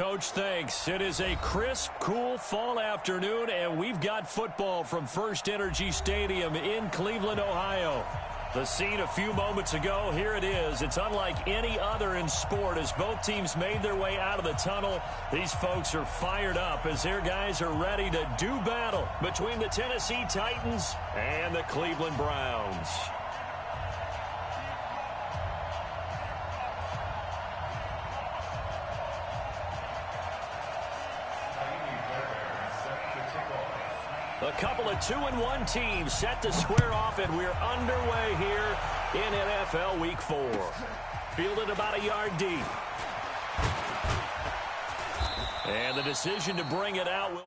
Coach, thanks. It is a crisp, cool fall afternoon, and we've got football from First Energy Stadium in Cleveland, Ohio. The scene a few moments ago, here it is. It's unlike any other in sport as both teams made their way out of the tunnel. These folks are fired up as their guys are ready to do battle between the Tennessee Titans and the Cleveland Browns. A couple of 2-1 teams set to square off, and we're underway here in NFL Week 4. Fielded about a yard deep. And the decision to bring it out will...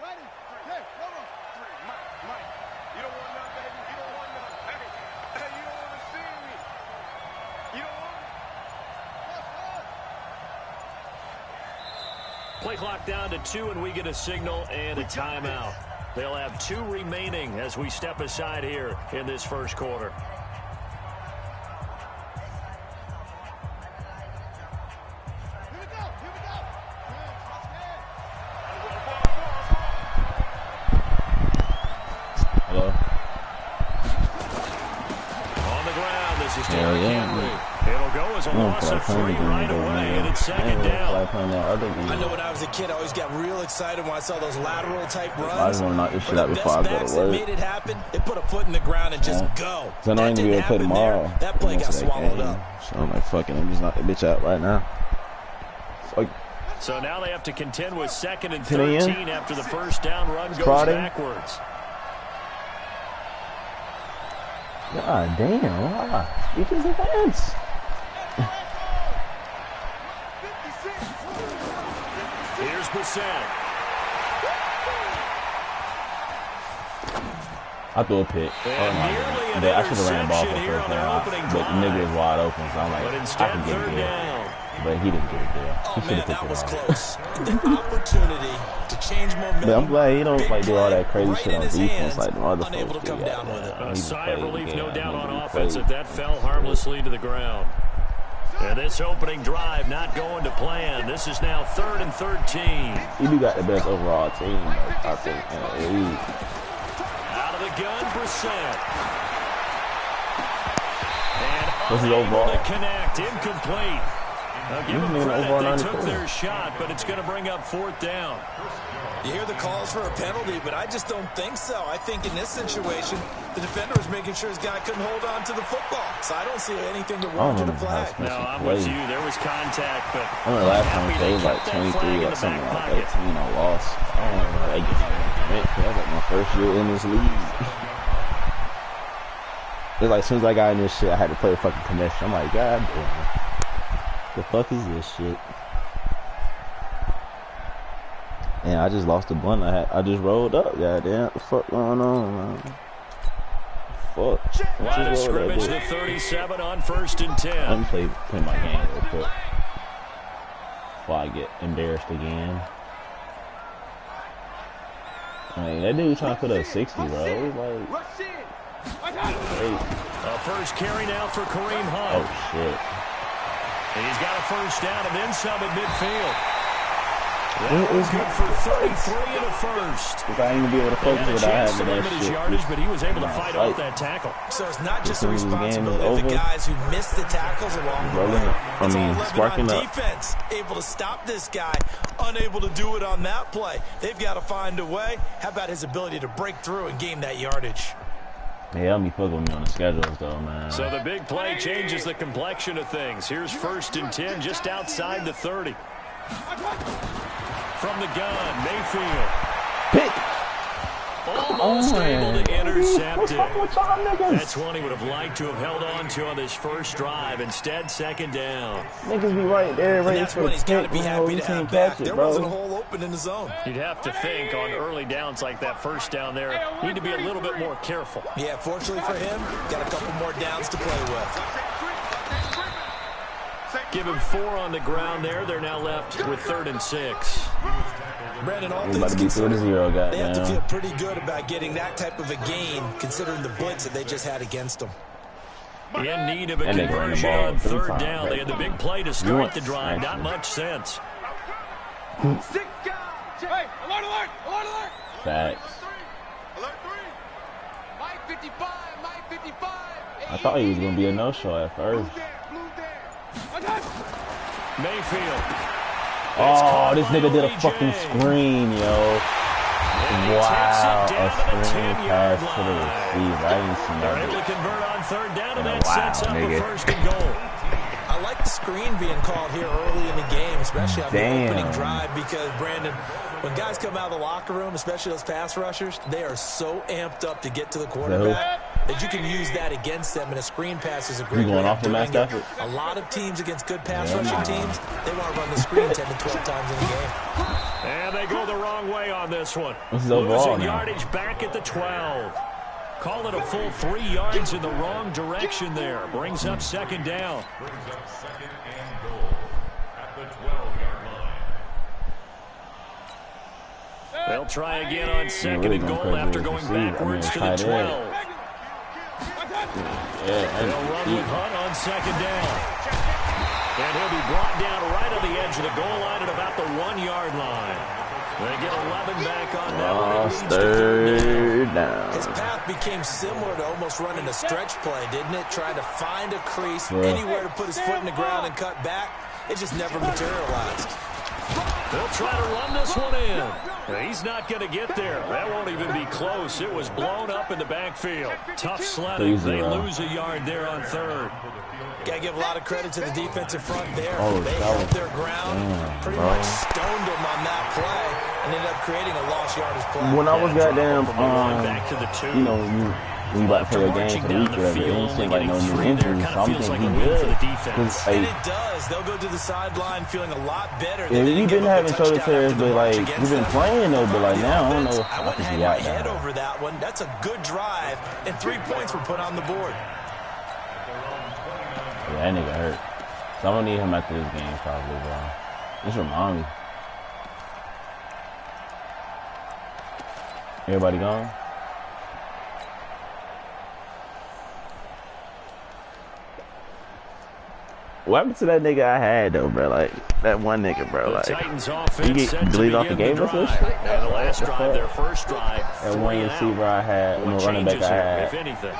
Ready? Hey, come on. Mike. You don't want none, baby. You don't want none. Hey, you don't want to see me. You don't want it. Play clock down to 2, and we get a signal and a timeout. They'll have 2 remaining as we step aside here in this first quarter. Right away, and it's second down. I know when I was a kid, I always got real excited when I saw those lateral type runs. I just want to knock this shit out before I go to work. Made it happen. They put a foot in the ground and just go. So I know I ain't gonna be able to play tomorrow. That play got swallowed up. So I'm like, fuck it, I'm just knock the bitch out right now. Fuck. So now they have to contend with 2nd and 13 after the first down run goes backwards. God damn, you just advance. Here's Brissett. I threw a pick. I should have ran the ball for first down, but the nigga was wide open, so I'm like, I can get it there. But he didn't get it there. He should have picked it off. Close. The opportunity to change momentum. But I'm glad he don't like do all that crazy shit on defense like the other folks do. A sigh of relief, no doubt, on offense if that fell harmlessly to the ground. And this opening drive not going to plan. This is now 3rd and 13. You do got the best overall team, though, I think, in the league. Out of the gun, Brissett. This is And overall. to connect, incomplete. Give them credit, they took their shot, but it's going to bring up 4th down. You hear the calls for a penalty, but I just don't think so. I think in this situation, the defender was making sure his guy couldn't hold on to the football. So I don't see anything to warrant a flag. No, I'm with you. There was contact, but I remember last time they was like 23 or something like that, lost. I don't know how they get it. That was like my first year in this league. It's like as soon as I got in this shit, I had to play a fucking commission. I'm like, God damn. The fuck is this shit? And I just lost the blunt. I just rolled up. Goddamn, what the fuck going on, man? Fuck. Line of scrimmage to 37 on 1st and 10. Let me play my game real quick before I get embarrassed again. I mean, that dude trying to put up 60, bro. It was like, hey. First carry now for Kareem Hunt. Oh shit. And he's got a first down and then some at midfield. That was good for 33 and a first. If I ain't gonna be able to focus without having that shit. Yardage, but he was able to fight off that tackle. So it's not just the responsibility of the guys who missed the tackles along the way. It's all living on defense. Able to stop this guy, unable to do it on that play. They've got to find a way. How about his ability to break through and gain that yardage? Yeah, help me fuck with me on the schedules, though, man. So the big play changes the complexion of things. Here's 1st and 10, just outside the 30. From the gun, Mayfield. Pick. Almost able to intercept it. That's one he would have liked to have held on to on this first drive. Instead, second down. Niggas be right there, ready for a pick. You can't catch it, bro. There wasn't a hole open in the zone. You'd have to think on early downs like that first down there, need to be a little bit more careful. Yeah, fortunately for him, got a couple more downs to play with. Give him 4 on the ground there. They're now left with 3rd and 6. Brandon, all things considered, they have to feel pretty good about getting that type of a gain, considering the blitz that they just had against them. In need of a conversion on 3rd down. They had the big play to start the drive. Not much sense. Facts. I thought he was going to be a no-show at first. Mayfield. Oh, this nigga did a fucking screen, yo. Wow, a screen pass to the receiver. I didn't see that. They're able to convert on 3rd down, and that sets up a 1st and goal. I like the screen being called here early in the game, especially on the opening drive, because, Brandon, when guys come out of the locker room, especially those pass rushers, they are so amped up to get to the quarterback that you can use that against them, and a screen pass is a great way of doing it. A lot of teams against good pass rushing teams, they want to run the screen 10 to 12 times in the game. And they go the wrong way on this one. Losing yardage back at the 12. Call it a full 3 yards in the wrong direction there. Brings up 2nd down. They'll try again on 2nd and goal after going backwards to the 12. They'll run with Hunt on 2nd down. And he'll be brought down right on the edge of the goal line at about the 1-yard line. They get 11 back on that. 3rd down. His path became similar to almost running a stretch play, didn't it? Trying to find a crease, anywhere to put his foot in the ground and cut back. It just never materialized. They'll try to run this one in. He's not going to get there. That won't even be close. It was blown up in the backfield. Tough sledding. They lose a yard there on 3rd. Got to give a lot of credit to the defensive front there. They held their ground, pretty much stoned them on that play, and ended up creating a lost yardage play. When I was goddamn, you know, when you about to play a game for the week, it didn't seem like no new injuries, so I'm thinking he good. And it does. They'll go to the sideline feeling a lot better. Yeah, we've been having shoulder tears, but like, we've been playing though, but like now, I don't know. I wouldn't hang my head over that one. That's a good drive, and 3 points were put on the board. Yeah, that nigga hurt. So I'm gonna need him after this game, probably, bro. Just remind me. Everybody gone? What happened to that nigga I had though, bro? Like that one nigga, bro. Like he get deleted off the game or some shit. The last drive, their first drive. That one receiver I had, running back I had. If anything.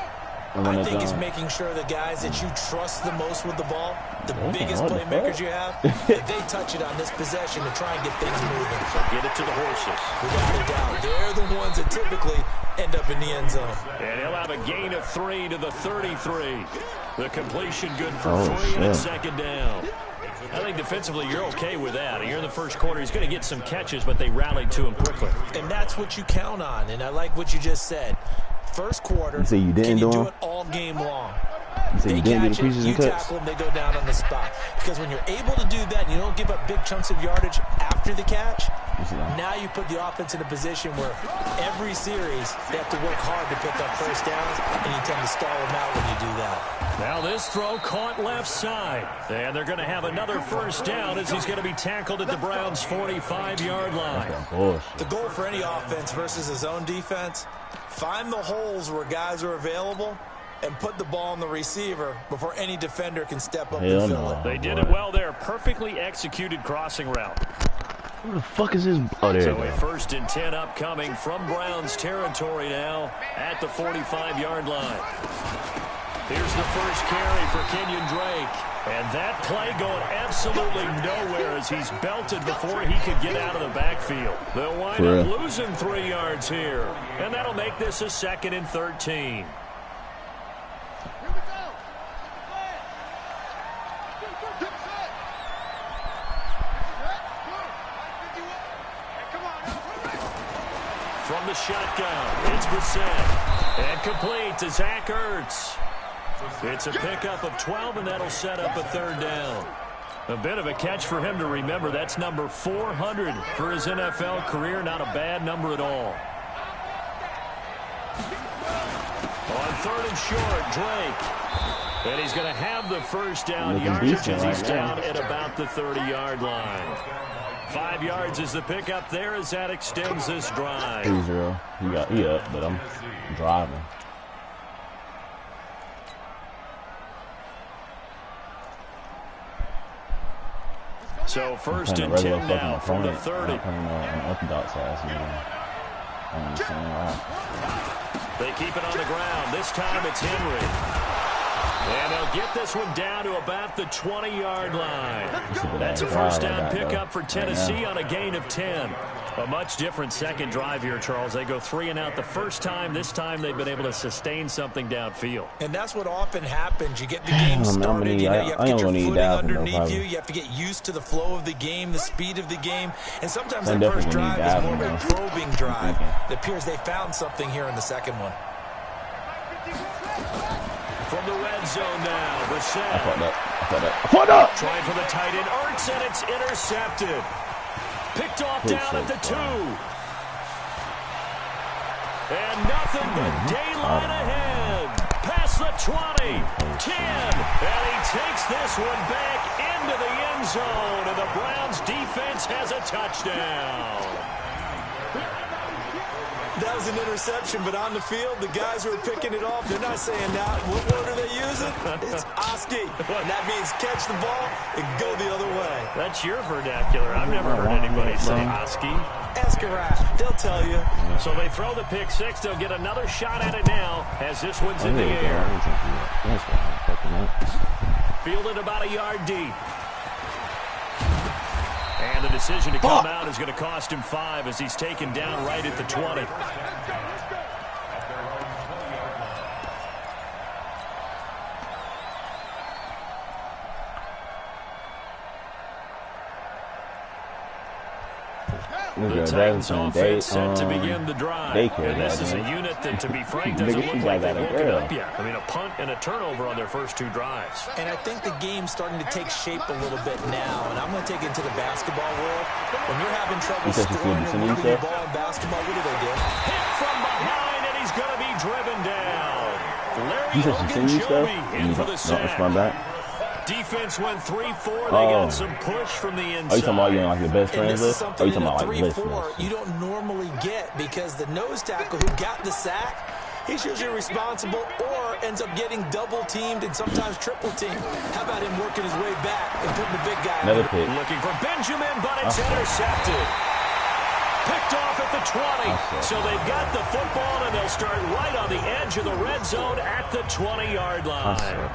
I think it's making sure the guys that you trust the most with the ball, the biggest playmakers you have, that they touch it on this possession to try and get things moving. So get it to the horses. Without a doubt, they're the ones that typically end up in the end zone. And he'll have a gain of 3 to the 33. The completion good for 3 and 2nd down. I think defensively you're okay with that. You're in the first quarter. He's going to get some catches, but they rallied to him quickly. And that's what you count on, and I like what you just said. First quarter, you say you didn't do it all game long. You say you didn't do the preseason you cuts? tackle them, they go down on the spot. Because when you're able to do that and you don't give up big chunks of yardage after the catch, now you put the offense in a position where every series they have to work hard to pick up first downs, and you tend to stall them out when you do that. Now this throw caught left side. And they're going to have another first down as he's going to be tackled at the Browns' 45-yard line. The goal for any offense versus his own defense, find the holes where guys are available and put the ball on the receiver before any defender can step up and fill it. They did it well there. Perfectly executed crossing route. Who the fuck is this? Oh, there so a 1st and 10 upcoming from Browns territory now at the 45-yard line. Here's the first carry for Kenyon Drake. And that play going absolutely nowhere as he's belted before he could get out of the backfield. They'll wind up losing 3 yards here. And that'll make this a 2nd and 13. From the shotgun. It's Brissett. And complete to Zach Ertz. It's a pickup of 12, and that'll set up a third down. A bit of a catch for him to remember. That's number 400 for his NFL career. Not a bad number at all. On third and short, Drake. And he's going to have the first down yardage as he's down at about the 30-yard line. 5 yards is the pickup there as that extends this drive. 3-0. He up, but I'm driving. So first and 10 now from the 30. They keep it on the ground. This time it's Henry. And they'll get this one down to about the 20-yard line. That's a first down pickup for Tennessee on a gain of 10. A much different second drive here, Charles. They go 3 and out the first time. This time they've been able to sustain something downfield. And that's what often happens. You get the game started. You have to get your footing underneath you. You have to get used to the flow of the game, the speed of the game. And sometimes that first drive is more of a probing drive. It appears they found something here in the second one. From the red zone now, Brissett. I fucked up. Trying for the tight end, Ertz, and it's intercepted. Picked off down at the 2. And nothing but daylight ahead. Past the 20, 10. And he takes this one back into the end zone. And the Browns defense has a touchdown. That was an interception, but on the field, the guys who are picking it off, they're not saying that. What word are they using? It's Oski. And that means catch the ball and go the other way. That's your vernacular. I've never heard anybody say Oski. Ask a rat. They'll tell you. So they throw the pick six. They'll get another shot at it now as this one's in the air. Fielded about a yard deep. And the decision to come out is going to cost him 5 as he's taken down right at the 20. The Titans offense set to begin the drive. And this is a unit that, to be frank, doesn't look like they've woken up yet. I mean, a punt and a turnover on their first 2 drives. And I think the game's starting to take shape a little bit now. And I'm going to take it into the basketball world. When you're having trouble scoring or moving the ball in basketball, what do they do? Hit from behind, and he's going to be driven down. Larry Ogunjobi in for the sack. Defense went 3-4. They got some push from the inside. Are you talking about you like your best friend list? Or you talking about like list? You don't normally get because the nose tackle who got the sack, he's usually responsible or ends up getting double teamed and sometimes triple teamed. How about him working his way back and putting the big guy Another pick. Looking for Benjamin, but it's intercepted. Picked off at the 20. So they've got the football and they'll start right on the edge of the red zone at the 20-yard line.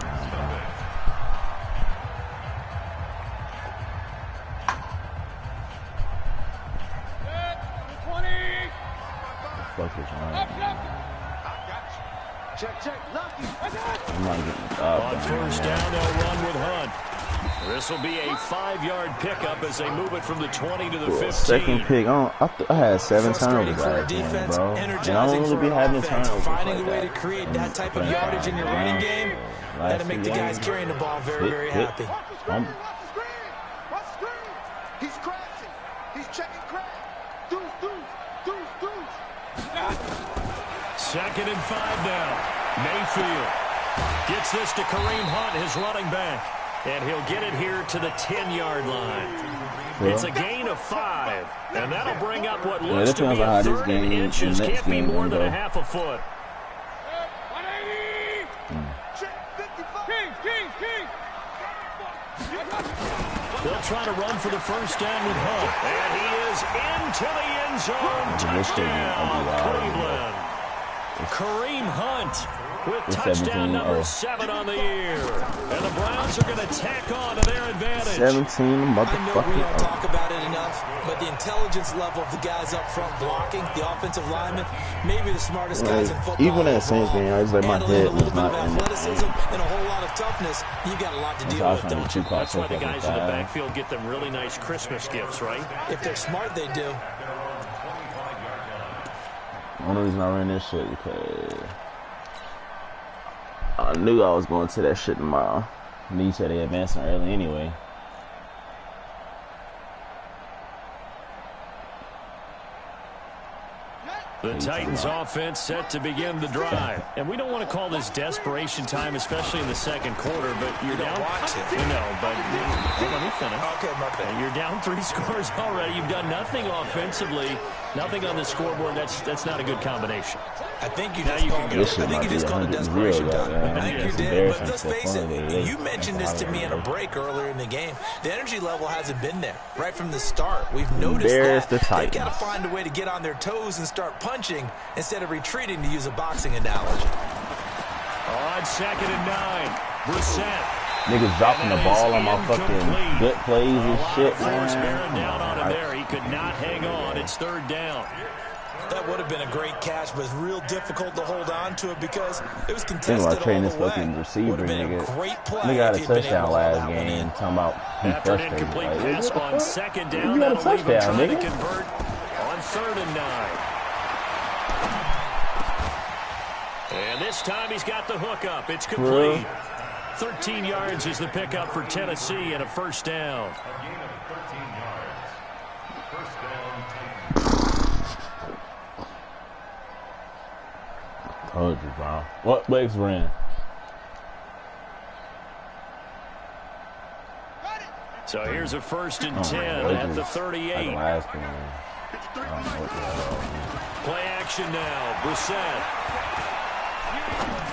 On first down, they'll run with Hunt. This will be a 5-yard pickup as they move it from the 20 to the 15. Second pick. I had 7 turnovers that game, bro. And I don't really be having turnovers. Finding a way to create that type of yardage in your running game, that'll make the guys carrying the ball very, very happy. He's crashing. He's checking crash. Deuce. Second and 5 now. Mayfield gets this to Kareem Hunt, his running back. And he'll get it here to the 10-yard line. It's a gain of 5. And that'll bring up what looks to be a third and inches. Can't be more than a half a foot. 180. They'll try to run for the first down with Hunt. And he is into the end zone. Touchdown, Cleveland. Kareem Hunt with touchdown number 7 on the year. And the Browns are going to tack on to their advantage. 17 motherfucking. I know we don't talk about it enough, but the intelligence level of the guys up front blocking, the offensive linemen, maybe the smartest guys in football. Even in the Saints game, I was like, my head was not in athleticism and a whole lot of toughness. You got a lot to deal with, don't you? That's why the guys in the backfield get them really nice Christmas gifts, right? If they're smart, they do. Only reason I ran this shit because I knew I was going to that shit tomorrow. And you said they advancing early anyway. The Titans offense set to begin the drive. And we don't want to call this desperation time, especially in the second quarter, but you're down. No, but let me finish. Okay, my bad. You're down 3 scores already. You've done nothing offensively, nothing on the scoreboard. That's not a good combination. I think you just called it desperation time. I think you did, but let's face it, you mentioned this to me in a break earlier in the game. The energy level hasn't been there right from the start. We've noticed that they've got to find a way to get on their toes and start punching instead of retreating, to use a boxing analogy. On 2nd and 9, Brissett. Niggas dropping the ball on my fucking good plays and shit, man. Down on him there. He could not hang on. It's 3rd down. That would have been a great catch, but it's real difficult to hold on to it because it was contested all the way. This fucking receiver, nigga. Nigga had a touchdown last game. Talking about he after an frustrated. incomplete Like, pass on 2nd down, you got a that'll leave him touchdown, trying nigga. to convert on 3rd and 9. And this time he's got the hook up. It's complete. 13 yards is the pickup for Tennessee and a 1st down. Told you, bro. What legs ran? So here's a 1st and 10 at the 38. Play action now. Brissett.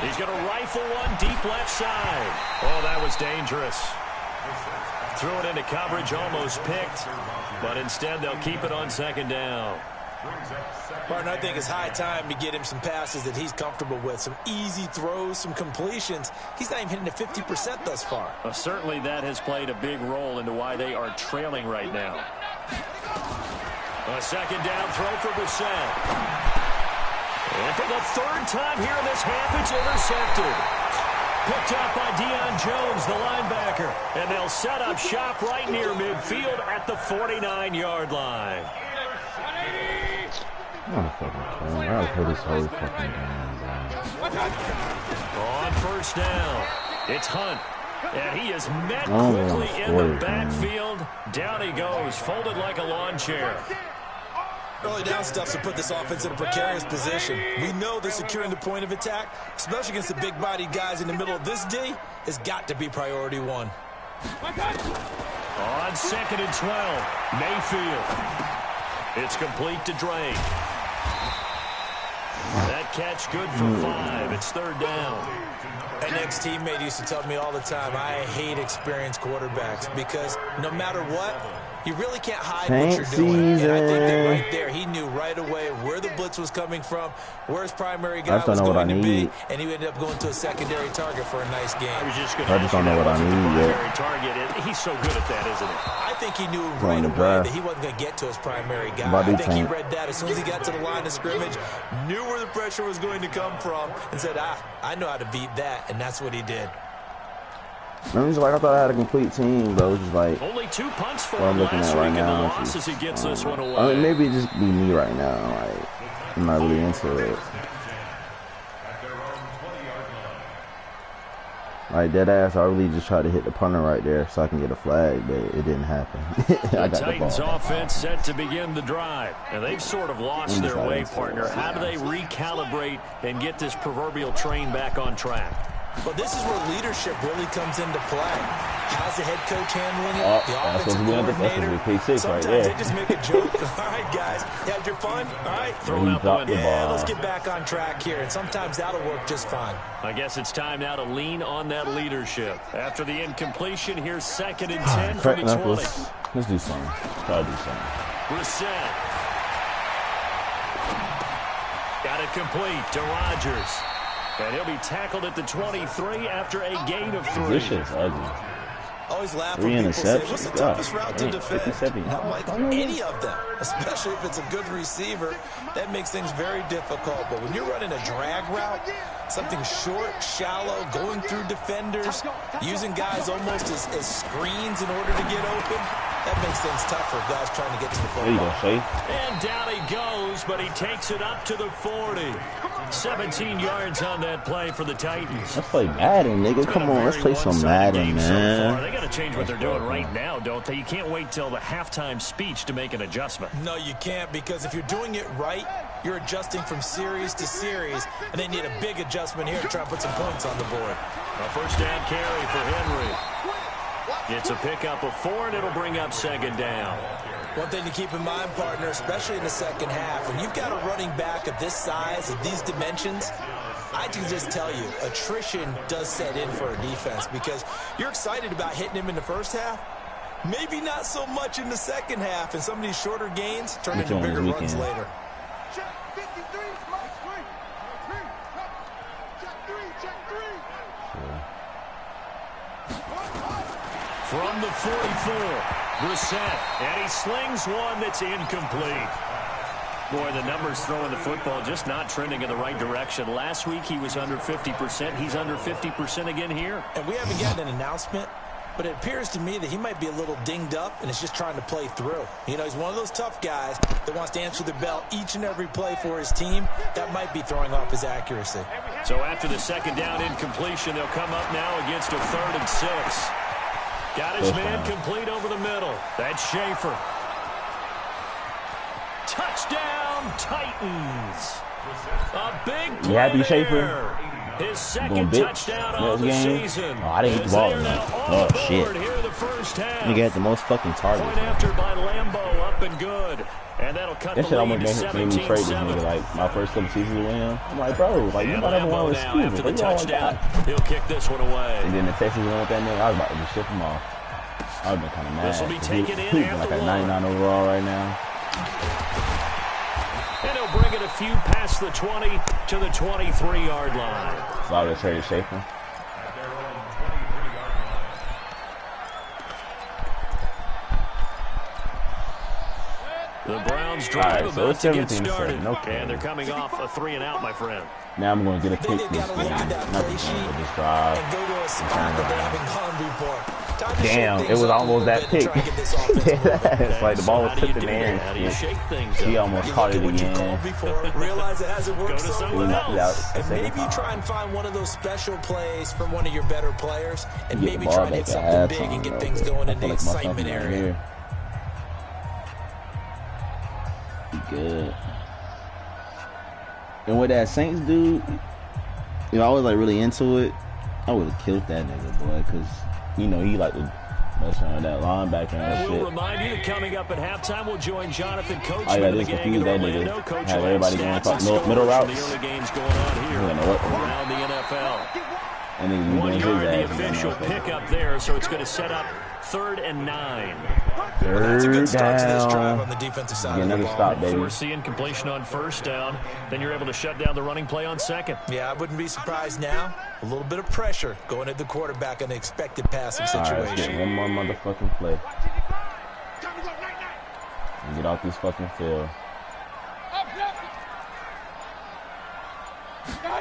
He's going to rifle one deep left side. Oh, that was dangerous. Threw it into coverage, almost picked, but instead they'll keep it on 2nd down. Martin, I think it's high time to get him some passes that he's comfortable with, some easy throws, some completions. He's not even hitting the 50% thus far. Well, certainly that has played a big role into why they are trailing right now. A 2nd down throw for Brissett. And for the 3rd time here in this half, it's intercepted. Picked up by Deion Jones, the linebacker. And they'll set up shop right near midfield at the 49-yard line. I heard this whole fucking game, On 1st down, it's Hunt. And he is met quickly in the backfield. Down he goes, folded like a lawn chair. Early down stuff to put this offense in a precarious position. We know that securing the point of attack, especially against the big-bodied guys in the middle of this D, has got to be priority 1. On 2nd and 12, Mayfield. It's complete to Drake. That catch good for 5. It's 3rd down. An ex-teammate used to tell me all the time, I hate experienced quarterbacks because no matter what, you really can't hide what you're doing. And I think that right there, he knew right away where the blitz was coming from, where his primary guy was going to be, and he ended up going to a secondary target for a nice game. I was just going to don't know what I need yet. Target. He's so good at that, isn't he? I think he knew right away that he wasn't going to get to his primary guy. I think he read that as soon as he got to the line of scrimmage, knew where the pressure was going to come from, and said, I know how to beat that, and that's what he did. I thought I had a complete team, but it was just like only 2 punts for what I'm looking at right now. He gets this one away. I mean, maybe it just be me right now. Like, I'm not really into it. Like, dead ass, I really just tried to hit the punter right there so I can get a flag, but it didn't happen. I got Titans the ball. Offense set to begin the drive. And they've sort of lost their way, partner. How do they recalibrate and get this proverbial train back on track? Well, this is where leadership really comes into play. How's the head coach handling it? The offensive coordinator. Sometimes they just make a joke. All right, guys, you had your fun? All right, throw it out the window. Yeah, let's get back on track here. And sometimes that'll work just fine. I guess it's time now to lean on that leadership. After the incompletion, here's 2nd and 10 from the 20. Let's do something. Try to do something. Brissett. Got it complete to Rodgers. And he'll be tackled at the 23 after a gain of 3. This shit's ugly. Always laugh when people say, what's the toughest route to defend? I'm like, any of them, especially if it's a good receiver. That makes things very difficult. But when you're running a drag route, something short, shallow, going through defenders, using guys almost as screens in order to get open, That makes things tough for guys trying to get to the football. There you go, Shay. And down he goes, but he takes it up to the 40. 17 yards on that play for the Titans. Let's play Madden, nigga. Come on, let's play some Madden, man. They got to change what they're doing right now, don't they? You can't wait till the halftime speech to make an adjustment. No, you can't, because if you're doing it right, you're adjusting from series to series, and they need a big adjustment here to try and put some points on the board. A first down carry for Henry. It's a pickup of 4, and it'll bring up second down. One thing to keep in mind, partner, especially in the second half, when you've got a running back of this size, of these dimensions, I can just tell you, attrition does set in for a defense, because you're excited about hitting him in the first half, maybe not so much in the second half, and some of these shorter gains turn into bigger runs later. Check 53, Mike 3. Check 3. From the 44, Brissett, and he slings one that's incomplete. Boy, the numbers throwing the football just not trending in the right direction. Last week he was under 50%. He's under 50% again here. And we haven't gotten an announcement, but it appears to me that he might be a little dinged up and is just trying to play through. You know, he's one of those tough guys that wants to answer the bell each and every play for his team. That might be throwing off his accuracy. So after the second down incompletion, they'll come up now against a 3rd and 6. Got his man complete over the middle. That's Schaefer. Touchdown, Titans. A big play. You happy, Schaefer? His second touchdown of the season. Oh, I didn't get the ball tonight. Oh, shit. Nigga had the most fucking targets. Point after by Lambeau, up and good. And that'll cut that shit almost made me trade this nigga, like, my first couple seasons with him. I'm like, bro, like, you might have one with Steve. After the touchdown, he'll kick this one away. And then the Texans went with that nigga. I was about to just ship him off. I would have been kind of mad. This will be taken in He's like a 99 overall right now. And he'll bring it a few past the 20 to the 23-yard line. So I would have traded Schaefer. The Browns drive about to get started. Okay. And they're coming off a 3-and-out, my friend. Now I'm going to get a pick this game. This drive. Damn, it was almost that pick. It's like the ball was tipped in the air and shit. He almost caught it again. Realize it hasn't worked so well. And maybe try and find one of those special plays from one of your better players, and maybe try and hit something big and get things going in the excitement area. Good. And what that Saints dude, you know, I was like really into it. I would have killed that nigga, boy, because you know he like to mess around with that linebacker and We'll shit. remind you that coming up at halftime, we'll join Jonathan Coachman. I just confused that nigga. Have everybody going middle routes. The early games going on here around the NFL. And 1 yard, the official pickup there, so it's going to set up 3rd and 9. That's a good start to this drive on the defensive side of the ball. Stop, baby. Forcing completion on first down, then you're able to shut down the running play on second. Yeah, I wouldn't be surprised now. A little bit of pressure going at the quarterback in the expected passing situation. All right, let's get one more motherfucking play. And get off this fucking field.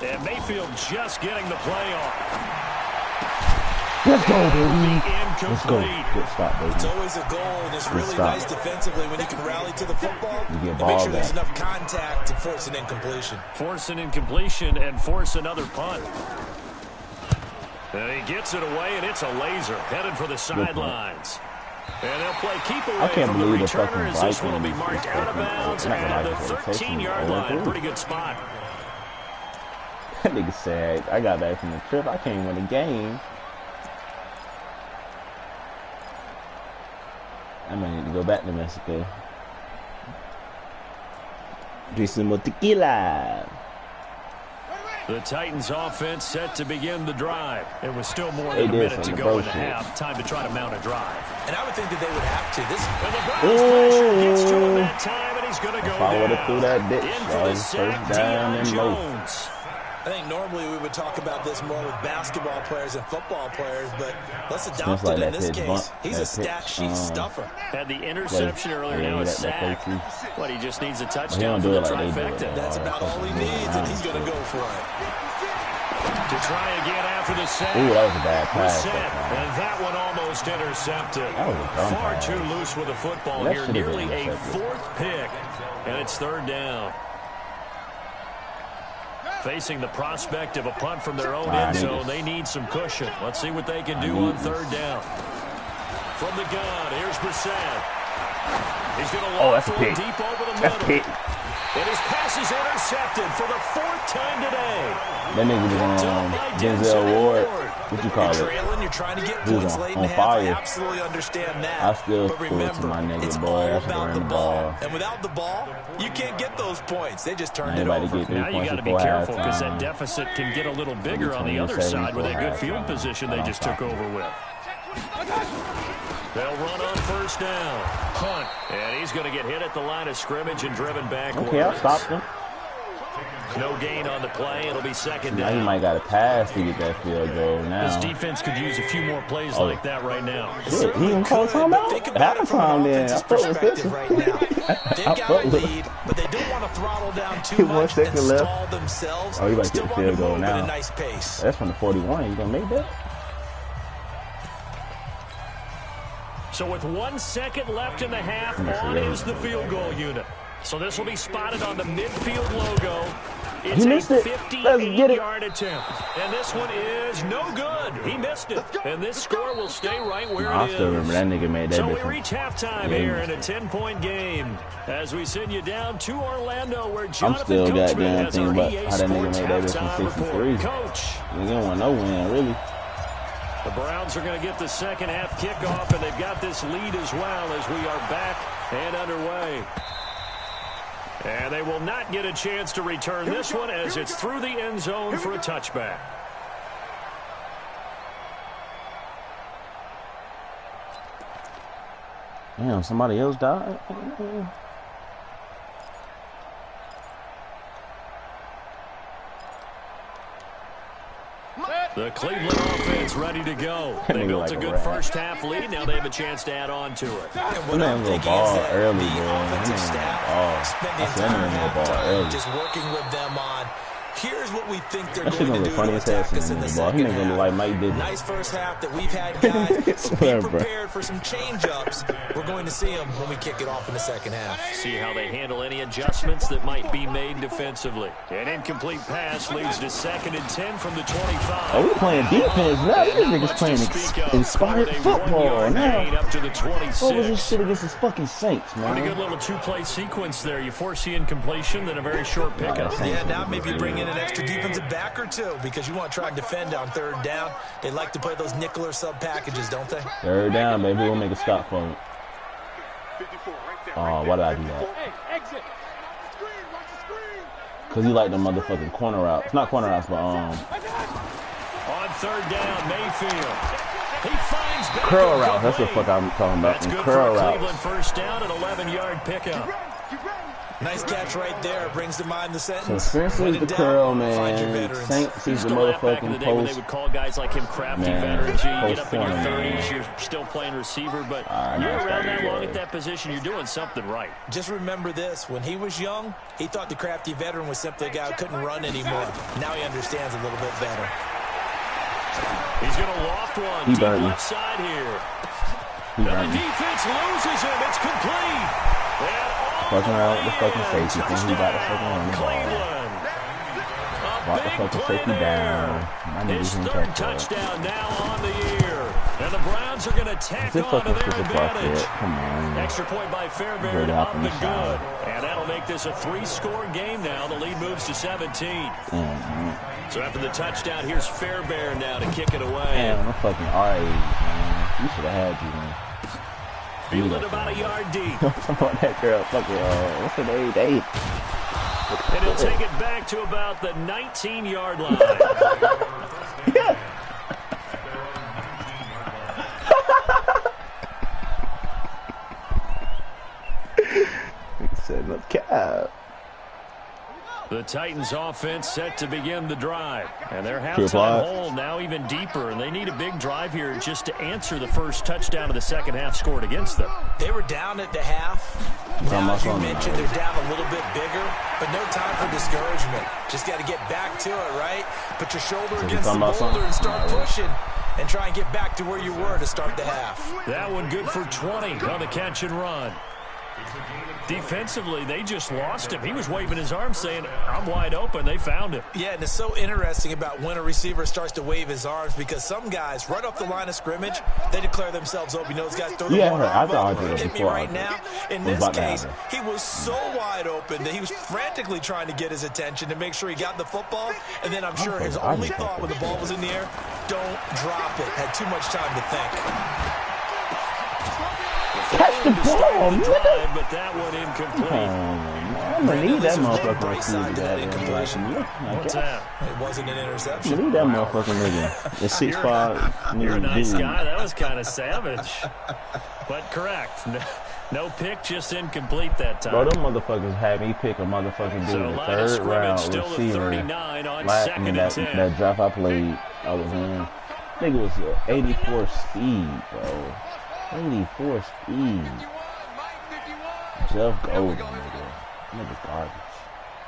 And Mayfield just getting the play off. Let's go, baby. Let's go. Good stop, baby. It's always a goal, and it's really nice defensively when you can rally to the football and make sure there's enough contact to force an incompletion. Force an incompletion and force another punt. And he gets it away, and it's a laser headed for the sidelines. And they'll play keep away from the returner as this one will be marked out of bounds at the 13-yard line. Pretty good spot. That nigga said, I got back from the trip. I can't win a game. I might need to go back to Mexico. Drink some more tequila. The Titans offense set to begin the drive. It was still more than a minute to go in the half. Time to try to mount a drive. And I would think that they would have to. And the Browns pressure gets to him that time, and he's going to go down. Through that bitch, in for the sack, Deion Jones. I think normally we would talk about this more with basketball players and football players, but let's adopt it in this case. He's a stat sheet stuffer. Had the interception earlier, now a sack. But he just needs a touchdown for the trifecta. That's about all he needs, and he's going to go for it. To try again after the sack. Ooh, that was a bad pass. And that one almost intercepted. That was a dumb Far pass. too loose with the football That here. should've Nearly been a intercepted. 4th pick. And it's 3rd down. Facing the prospect of a punt from their own end zone, they need some cushion. Let's see what they can do on 3rd down. From the gun, here's Brissett. He's going to lob one deep over the middle. And his pass is intercepted for the 4th time today. That nigga was on Denzel Ward. What you call it? Trailing, you're trying to get He was points late in on half. fire. I absolutely understand that. I still but threw it remember, to my nigga, it's boy. all I should about ran the the ball. ball. And without the ball, you can't get those points. They just turned it Anybody over. get 3 Now you points got to be before careful because that halftime. deficit can get a little bigger on the other 27 side with that good before field halftime. position they just took over with. They'll run on 1st down. Hunt. And he's going to get hit at the line of scrimmage and driven backwards. Okay, I'll stop him. No gain on the play. It'll be 2nd Now he down. might got to pass to get that field goal now. This defense could use a few more plays like that right now. Shit, he didn't call timeout? Half the time then. I fuck with this. Right now. They've got a lead, but they don't want to throttle down too much 1 second and left. stall themselves. Oh, you about to Still get the want field goal move at now. a nice pace. That's from the 41. You gonna make that? So with 1 second left in the half, on is the field goal unit. So this will be spotted on the midfield logo. It's He missed a it. Let's get it. 58-yard attempt. And this one is no good. He missed it. And this score will stay right where I it still is. remember that nigga made that So we difference. reach halftime Yeah, here in a 10-point game as we send you down to Orlando where I'm Jonathan still Coachman goddamn has thinking our about EA how that nigga Sports made that bitch halftime from report. 63. Coach. Nigga don't want no win, really. The Browns are going to get the second half kickoff, and they've got this lead as well as we are back and underway. And they will not get a chance to return this one as it's through the end zone for a touchback. Damn, somebody else died? The Cleveland offense ready to go. They built a good first half lead. Now they have a chance to add on to it. What I'm thinking is that early, the bro. offensive staff spent the entire halftime just working with them on, here's what we think they're going to do to attack us in the second half. Nice first half that we've had, guys. So be prepared for some change-ups. We're going to see them when we kick it off in the second half. See how they handle any adjustments that might be made defensively. An incomplete pass leads to 2nd and 10 from the 25. Oh, we playing defense now. These niggas playing inspired football now. Up to the 26. What was this shit against the fucking Saints, man? Pretty good little 2-play sequence there. You force the incompletion, then a very short pickup. Yeah, now maybe bring in an extra defensive back or two because you want to try and defend on 3rd down. They like to play those nickel or sub packages, don't they? 3rd down, baby. We'll make a stop for it. Oh, why did I do that? Because he like the motherfucking corner routes. Not corner routes, but On 3rd down, Mayfield. He finds curl routes. That's the fuck I'm talking about. That's good Curl for a routes. Cleveland first down, an 11-yard pickup. Nice catch right there. Brings to mind the So sentence. Spencer's When the in doubt, curl, find your man. veterans. Saints is the Used to laugh back in the motherfucking day when they post. would call guys like him crafty Man, veterans. You get post up in your corner, 30s, man. you're still playing receiver, but I you're know it's around gotta that be long good. at that position, you're doing something right. Just remember this. When he was young, he thought the crafty veteran was simply a guy who couldn't run anymore. Now he understands a little bit better. He's going to loft one He deep burned me. left side here. He And the burned me. defense loses him. It's complete. Fucking around with the fucking safety. Think he got the fucking run the ball. Cleveland. Brought the A fucking big play safety there. down. My niggas His didn't 3rd touch that. touchdown now on the year. And the Browns are going to tack This on to fucking their stupid block advantage. it. Come on. Extra point by Fairbairn, Good up up and in the good. side. And that'll make this a 3-score game now. The lead moves to 17. So after the touchdown, here's Fairbairn now to kick it away. Damn, I'm fucking R8, man. You should have had you, man. Fielded about a yard deep. About that girl, fucking, what's her name? Dave. And he'll take it back to about the 19-yard line. Setting up cap. The Titans offense set to begin the drive. And their halftime hole now even deeper. And they need a big drive here just to answer the first touchdown of the second half scored against them. They were down at the half. Now, as you mentioned, they're down a little bit bigger, but no time for discouragement. Just got to get back to it, right? Put your shoulder against the boulder and start pushing and try and get back to where you were to start the half. That one good for 20 on the catch and run. Defensively, they just lost him. He was waving his arms saying, I'm wide open. They found him. Yeah, and it's so interesting about when a receiver starts to wave his arms because some guys, right off the line of scrimmage, they declare themselves open. You know, those guys throw the ball over. Hit me right now. In this case, he was so wide open that he was frantically trying to get his attention to make sure he got the football. And then I'm sure his only thought when the ball was in the air, don't drop it. Had too much time to think. Catch the ball, drive, but that one incomplete. I'm going to need that motherfucker to What's that? It wasn't an interception. I need that motherfucking nigga. The 6'5". You're a nice guy. That was kind of savage. But correct. No pick, just incomplete that time. Bro, them motherfuckers had me pick a motherfucking dude in the third round receiver. That draft I played, I was in. Nigga was 84 speed, bro. 84 speed. Jeff Golden, nigga. Nigga's garbage.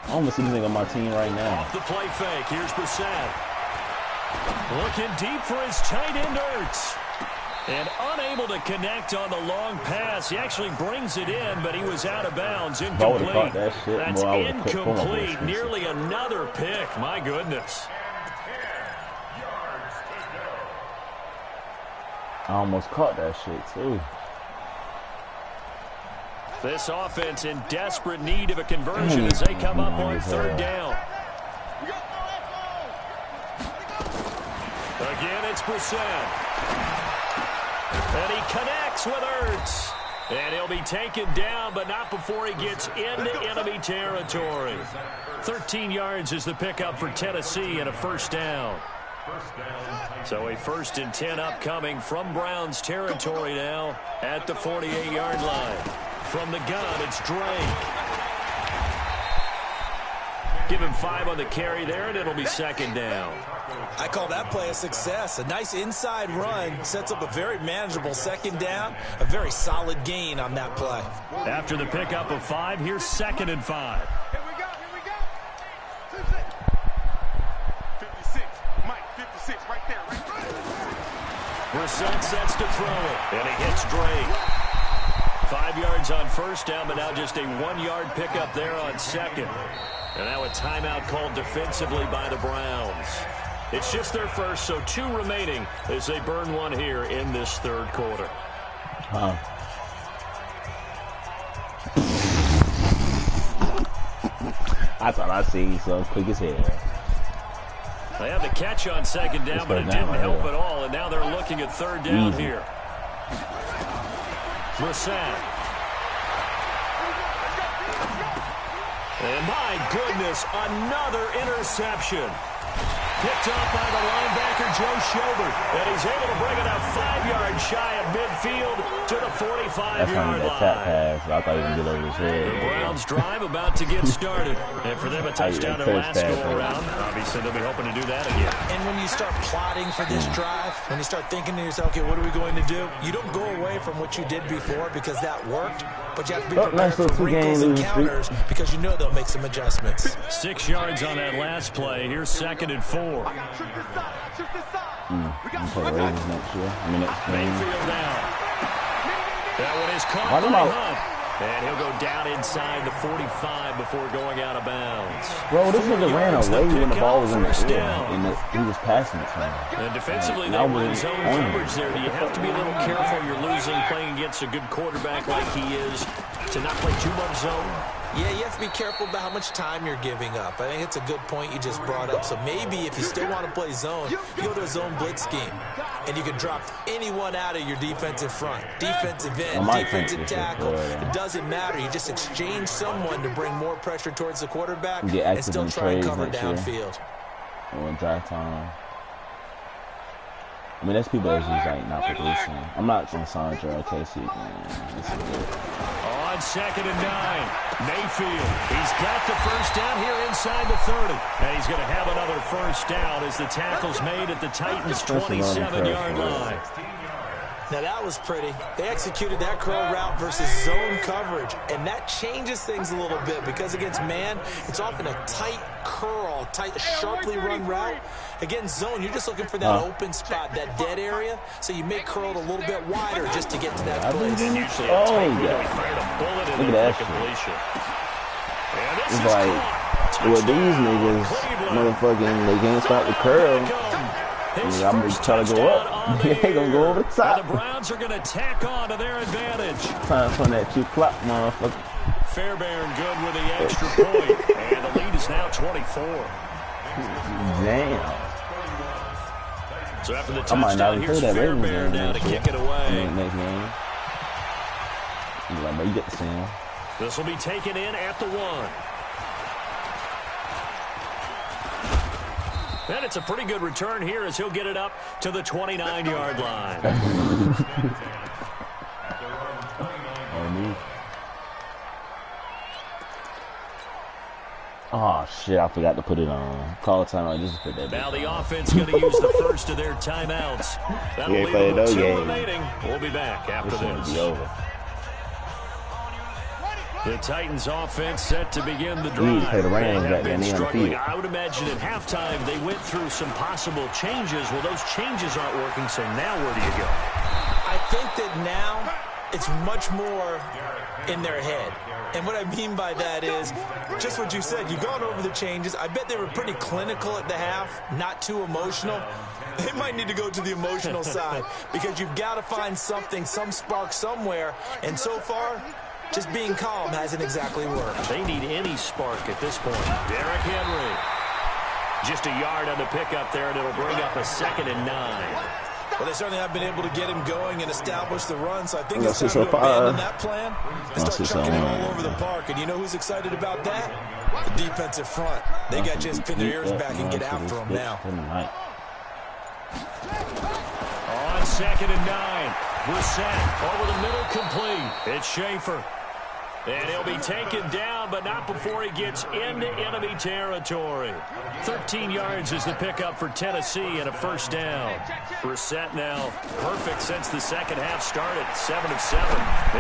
I almost see this nigga on my team right now. Off the play fake. Here's Brissett. Looking deep for his tight end Ertz. And unable to connect on the long pass. He actually brings it in, but he was out of bounds. Incomplete. That's incomplete. Nearly another pick. My goodness. I almost caught that shit, too. This offense in desperate need of a conversion as they come up on third down. Again, it's Brissett. And he connects with Ertz. And he'll be taken down, but not before he gets into enemy territory. 13 yards is the pickup for Tennessee and a first down. So a 1st and 10 upcoming from Browns territory now at the 48-yard line. From the gun, it's Drake. Give him 5 on the carry there, and it'll be second down. I call that play a success. A nice inside run sets up a very manageable second down. A very solid gain on that play. After the pickup of 5, here's 2nd and 5. Here we go. 56. Mike, 56, right there. Brissett sets to throw it, and he hits Drake. 5 yards on first down, but now just a 1-yard pickup there on second. And now a timeout called defensively by the Browns. It's just their first, so 2 remaining as they burn one here in this third quarter. I thought I seen so quick as hell. They had the catch on second down, but it didn't help at all. And now they're looking at third down here. Brissett. And my goodness, another interception. Picked up by the linebacker, Joe Schobert. And he's able to bring it up 5 yards shy of midfield to the 45-yard line. Pass. I thought he was going to get over his head. The Browns drive about to get started. And for them, a touchdown their last go-around. Obviously, they'll be hoping to do that again. And when you start plotting for this drive, when you start thinking to yourself, okay, what are we going to do? You don't go away from what you did before because that worked. But you have to be prepared for wrinkles and counters because you know they'll make some adjustments. 6 yards on that last play. Here's 2nd and 4. Mayfield now. That one is caught by Hunt. And he'll go down inside the 45 before going out of bounds. Bro, this nigga ran away when the ball was in the air. And he was passing it to him. And defensively, they were in zone coverage there. Do you have to be a little careful? You're losing playing against a good quarterback like he is to not play too much zone? Yeah, you have to be careful about how much time you're giving up. I think it's a good point you just brought up. So maybe if you still want to play zone, you go to a zone blitz scheme. And you can drop anyone out of your defensive front. Defensive end, defensive tackle. It doesn't matter. You just exchange someone to bring more pressure towards the quarterback and still try and cover downfield. Or draft time. I mean, that's people that's just like not producing. I'm not going to sign Gerald Casey, man. On on 2nd and 9. Mayfield, he's got the first down here inside the 30. And he's going to have another first down as the tackle's made at the Titans' 27-yard line. Now that was pretty. They executed that curl route versus zone coverage, and that changes things a little bit because against man, it's often a tight curl, tight, sharply run route. Against zone, you're just looking for that open spot, that dead area, so you make curl a little bit wider just to get to that place. And usually a tight fired a bullet in the completion. It's like, with these niggas, motherfucking, they can't stop the curl. I'm going to try to go up. They ain't going to go over the top. The Browns are going to tack on to their advantage. Trying to find that cheap clock, motherfucker. Fairbairn good with the extra point. And the lead is now 24. Damn. So after the touchdown, here's Fairbairn now to kick it away. Next game. You get the same. This will be taken in at the 1. And it's a pretty good return here as he'll get it up to the 29-yard line. Oh, shit, I forgot to put it on. Call time, I just put that. Now the offense going to use the first of their timeouts. That'll leave them with 2 remaining. We'll be back after this. Be over. The Titans offense set to begin the drive. They have been struggling. I would imagine at halftime they went through some possible changes. Well, those changes aren't working, so now where do you go? I think that now it's much more in their head. And what I mean by that is just what you said. You've gone over the changes. I bet they were pretty clinical at the half, not too emotional. They might need to go to the emotional side because you've got to find something, some spark somewhere. And so far, just being calm hasn't exactly worked. They need any spark at this point. Derrick Henry. Just a yard on the pickup there, and it'll bring up a 2nd and 9. Well, they certainly have been able to get him going and establish the run, so I think it's time to abandon that plan and start chucking it all over the park. And you know who's excited about that? The defensive front. They got to just pin their ears back and get after him now. On 2nd and 9. Brissett over the middle, complete. It's Schaefer. And he'll be taken down, but not before he gets into enemy territory. 13 yards is the pickup for Tennessee and a first down. Brissett now perfect since the second half started. 7 of 7.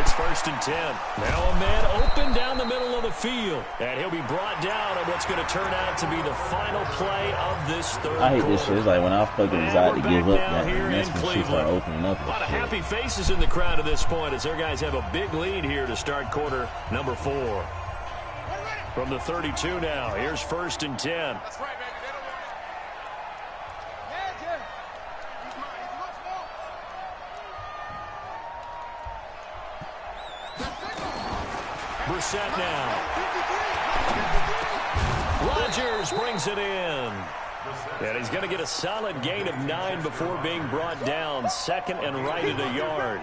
It's 1st and 10. Now a man open down the middle of the field. And he'll be brought down on what's going to turn out to be the final play of this third quarter. I hate this shit. It's like when I fucking decide to give up, that's when shit start opening up. A lot of happy faces in the crowd at this point as their guys have a big lead here to start quarter number 4. From the 32 now, here's 1st and 10. That's right, baby. They don't want... He's mine. He's Brissett now. Rodgers brings it in. And he's going to get a solid gain of 9 before being brought down. 2nd and right at a yard.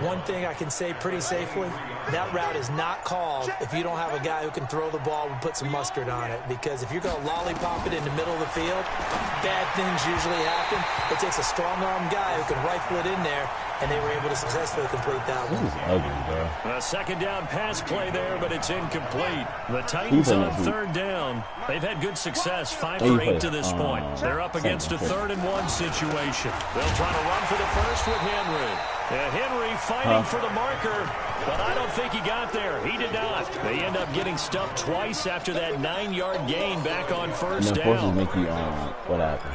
One thing I can say pretty safely, that route is not called if you don't have a guy who can throw the ball and put some mustard on it. Because if you're going to lollipop it in the middle of the field, bad things usually happen. It takes a strong-arm guy who can rifle it in there, and they were able to successfully complete that one. This is ugly, bro. A second down pass play there, but it's incomplete. The Titans on 3rd down. They've had good success, 5 for 8 to this point. They're up against a 3rd and 1 situation. They'll try to run for the first with Henry. Henry fighting for the marker, but I don't think he got there. He did not. They end up getting stuffed twice after that 9-yard gain back on 1st down. Forces make you, what happened?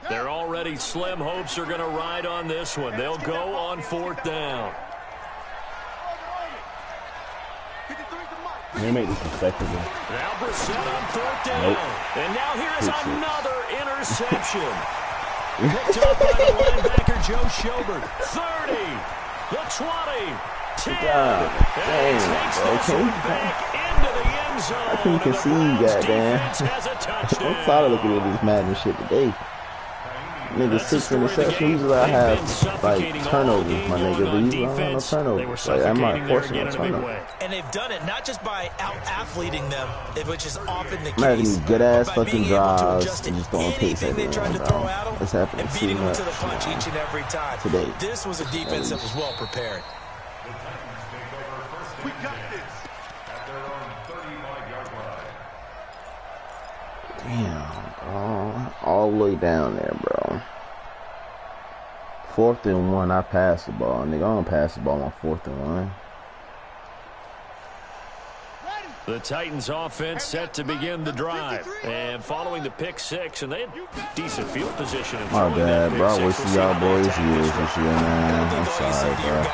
They're already slim hopes are going to ride on this one. They'll go on 4th down. They make this respectable. Now Brissett on 4th down. Nope. And now here's another interception. Picked up by the linebacker, Joe Schobert. 30, the 20, 10. And he takes this one back into the end zone. I couldn't concede, goddamn. I'm tired of looking at this Madden shit today. nigga 6 interceptions. Usually I have like turnovers, my nigga. But usually I don't have no turnovers. Like I might force a turnover. And they've done it not just by out-athleting them, which is often the case. Having these good ass fucking drives and just throwing picks at them, bro. It's happening and too beating them much to the punch each and every time. Today. This was a defense that was well prepared. We got this. At their own 35-yard line. Damn, bro. All the way down there, bro. 4th and 1, I passed the ball. Nigga, I don't pass the ball on 4th and 1. The Titans offense set to begin the drive. And following the pick 6, and they had decent field position. My bad, bro. I wish y'all boys years this year, man. I'm sorry, bro.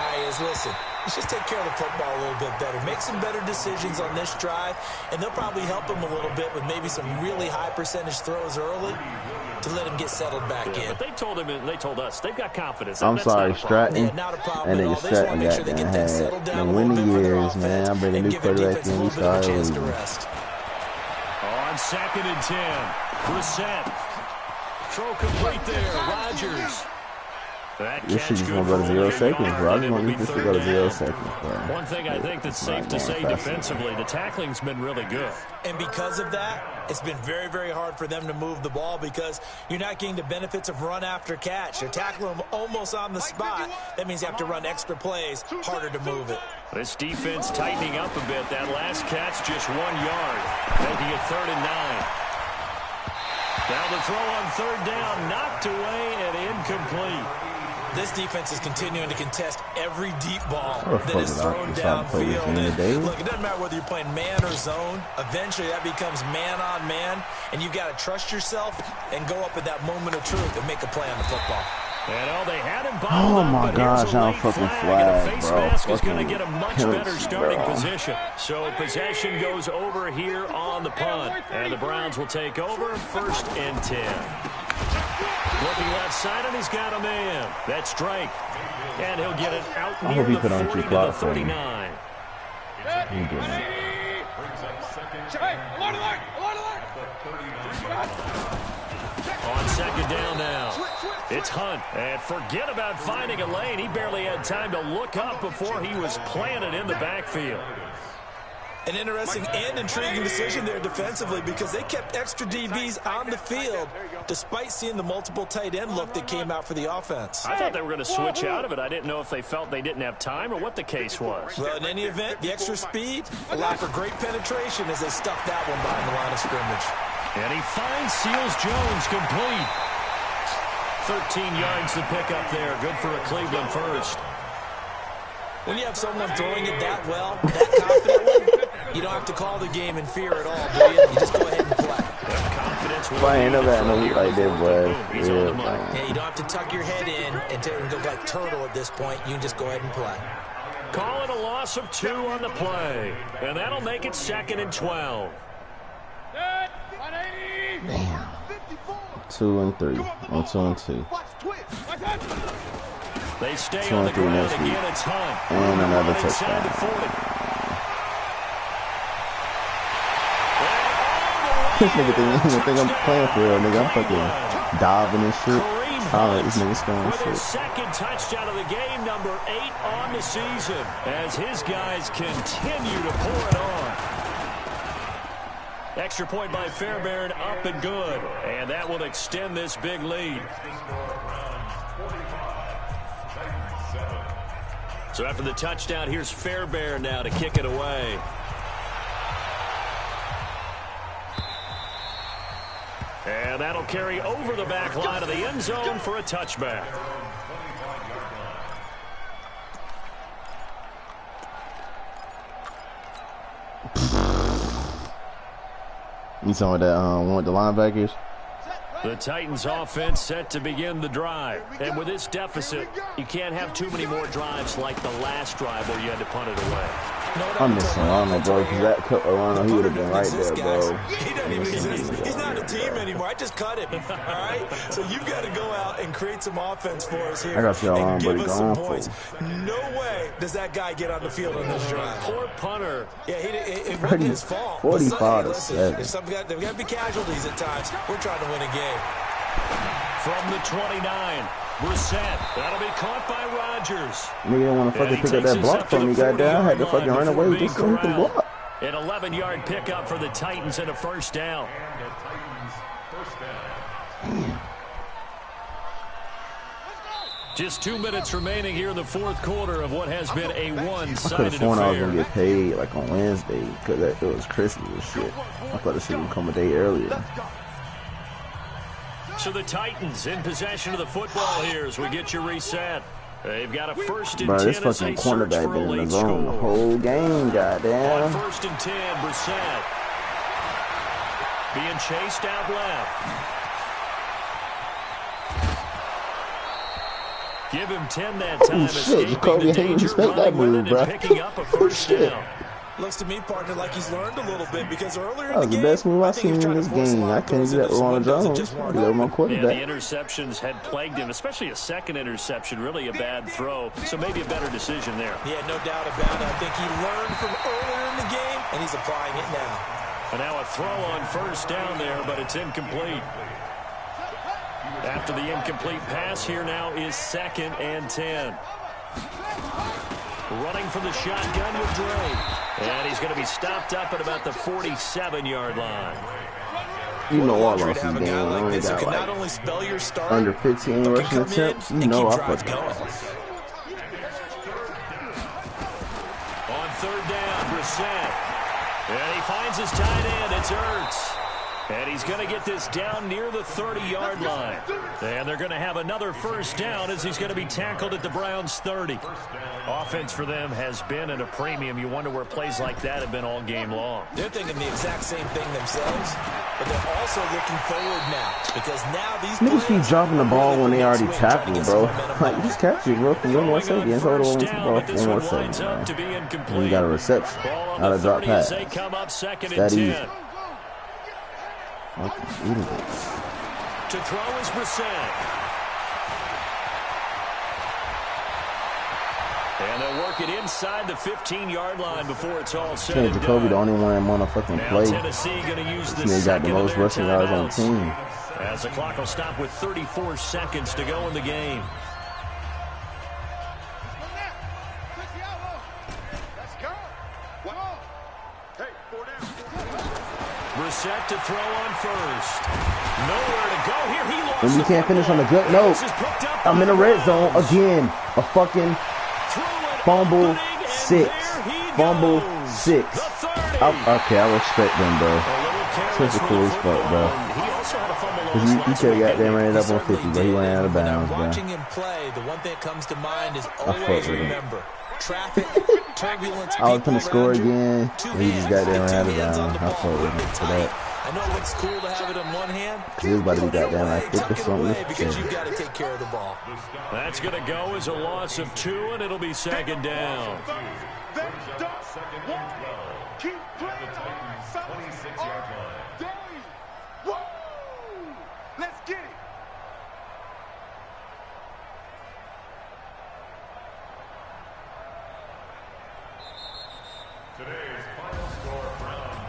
Listen, let's just take care of the football a little bit better. Make some better decisions on this drive, and they'll probably help him a little bit with maybe some really high percentage throws early to let him get settled back in. But they told him and they told us they've got confidence. I'm sorry, Stratton. And nigga Stratton got had in winning years, man. I'm bringing a new quarterback in. We started losing. On 2nd and 10, Brissett. Throw complete there, Rodgers. This shit just gonna go to 0 seconds, bro. I just want this to go to 0 seconds, bro. One thing I think that's safe to say defensively, the tackling's been really good. And because of that, it's been very, very hard for them to move the ball because you're not getting the benefits of run after catch. You're tackling them almost on the spot. That means you have to run extra plays, harder to move it. This defense tightening up a bit. That last catch just 1 yard, making it 3rd and 9. Now the throw on 3rd down, knocked away and incomplete. This defense is continuing to contest every deep ball that is thrown downfield. Look, it doesn't matter whether you're playing man or zone. Eventually, that becomes man on man, and you've got to trust yourself and go up at that moment of truth and make a play on the football. And they had him bottled my gosh, I'm fucking flag, face bro. mask is going to get a much better starting position. So possession goes over here on the punt, and the Browns will take over 1st and 10. Looking left side, and he's got a man. That's Drake. And he'll get it out near the 40 to the 39. On 2nd down now. It's Hunt. And forget about finding a lane. He barely had time to look up before he was planted in the backfield. An interesting and intriguing decision there defensively because they kept extra DBs on the field despite seeing the multiple tight end look that came out for the offense. I thought they were going to switch out of it. I didn't know if they felt they didn't have time or what the case was. Well, in any event, the extra speed allowed for great penetration as they stuffed that one behind the line of scrimmage. And he finds Seals Jones complete. 13 yards to pick up there. Good for a Cleveland first. When you have someone throwing it that well, that confidently, you don't have to call the game in fear at all, do you? You just go ahead and play. I ain't never had no week like this, boy. Yeah, you don't have to tuck your head in and go like turtle at this point. You can just go ahead and play. Call it a loss of 2 on the play. And that'll make it 2nd and 12. Damn. 2 and 3. On 2 and 2. They stay on the ground again. It's Hunt. And another touchdown. This nigga think I'm playing for real, nigga. I'm fucking diving and shit. I like this nigga scoring shit. His 2nd touchdown of the game, number 8 on the season, as his guys continue to pour it on. Extra point by Fairbairn, up and good. And that will extend this big lead. So after the touchdown, here's Fairbairn now to kick it away. And that'll carry over the back line of the end zone for a touchback. You talking about that one with the linebackers? The Titans offense set to begin the drive. And with this deficit, you can't have too many more drives like the last drive where you had to punt it away. I'm missing Ronald, bro, because that cut Ronald, he would have been right there, bro. He doesn't even exist. He's not a team anymore. I just cut him, all right? So you've got to go out and create some offense for us here. I got y'all on, give buddy. us some points. No way does that guy get on the field on this drive. Poor punter. Yeah, it wasn't his fault. 45 to 7. There's got to be casualties at times. We're trying to win a game. from the 29. Brissett, that'll be caught by Rodgers. Nigga didn't want to fucking pick up that block from me, goddamn. I had to fucking run away just so he can block. An 11-yard pickup for the Titans and a first down. Just 2 minutes remaining here in the fourth quarter of what has been a one-sided affair. I could have sworn I was going to get paid like on Wednesday because it was Christmas and shit. I thought this shit would come a day earlier. So the Titans in possession of the football here as we get you reset. They've got a 1st and 10. Bro, this fucking cornerback been in the zone the whole game, goddamn. On 1st and 10, Brissett being chased out left. Give him 10 that time. Oh, shit, Jacoby, I didn't expect that move, bro. Picking up a first down. Looks to me, partner, like he's learned a little bit because earlier in the game, that was the best move I've seen in this game. I can't do that with Ronald Jones. My quarterback. Yeah, the interceptions had plagued him, especially a second interception, really a bad throw. So maybe a better decision there. Yeah, no doubt about it. I think he learned from earlier in the game, and he's applying it now. And now a throw on first down there, but it's incomplete. After the incomplete pass, here now is 2nd and 10. Running from the shotgun with Drake. And he's going to be stopped up at about the 47-yard line. You know I lost this game. I only got like under 15 rushing attempts. You know I fucking lost. On 3rd down, Brissett. And he finds his tight end. It's Ertz. And he's going to get this down near the 30-yard line. And they're going to have another first down as he's going to be tackled at the Browns' 30. Offense for them has been at a premium. You wonder where plays like that have been all game long. They're thinking the exact same thing themselves, but they're also looking forward now because now these niggas keep dropping the ball when they already tackled, bro. Like, just catch it, bro. One more second. It's over one more second, man. You got a reception. Not a drop pass. That easy. To throw is Brissett. And they'll work it inside the 15-yard line before it's all said and done. Jacoby the only one that motherfucking play. Tennessee going to use the got the most rushing yards on the team. As the clock will stop with 34 seconds to go in the game. Brissett to throw on first. Nowhere to go here. He lost. And you can't finish on a good note. I'm in the red zone again. A fucking fumble 6. Fumble 6. Okay, I respect them, bro. Typical as fuck, bro. He could have got them ran it up on 50, but he went out of bounds, bro. Watching him play, the one thing that comes to mind is always remember traffic, turbulence. I was going to score again, and he just got there and out of bounds. I fucked with him for that. I know it looks cool to have it in one hand. He was about to be goddamn like 50 or something. Because you got to take care of the ball. That's going to go as a loss of 2, and it'll be 2nd down. Keep playing. 26-yard line. Let's get it.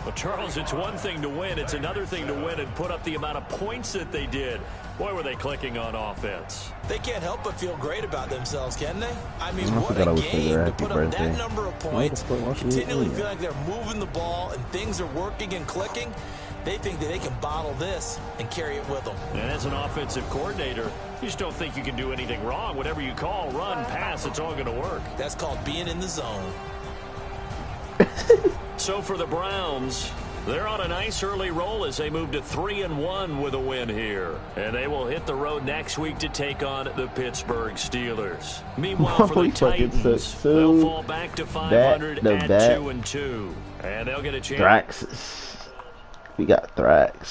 Well, Charles, it's one thing to win. It's another thing to win and put up the amount of points that they did. Boy, were they clicking on offense. They can't help but feel great about themselves, can they? I mean, what a game to put up that number of points, continually feel like they're moving the ball and things are working and clicking. They think that they can bottle this and carry it with them. And as an offensive coordinator, you just don't think you can do anything wrong. Whatever you call, run, pass, it's all going to work. That's called being in the zone. So for the Browns, they're on a nice early roll as they move to 3-1 with a win here. And they will hit the road next week to take on the Pittsburgh Steelers. Meanwhile, for the Titans, they'll fall back to 500 at 2-2. And they'll get a chance. Thrax. We got Thrax.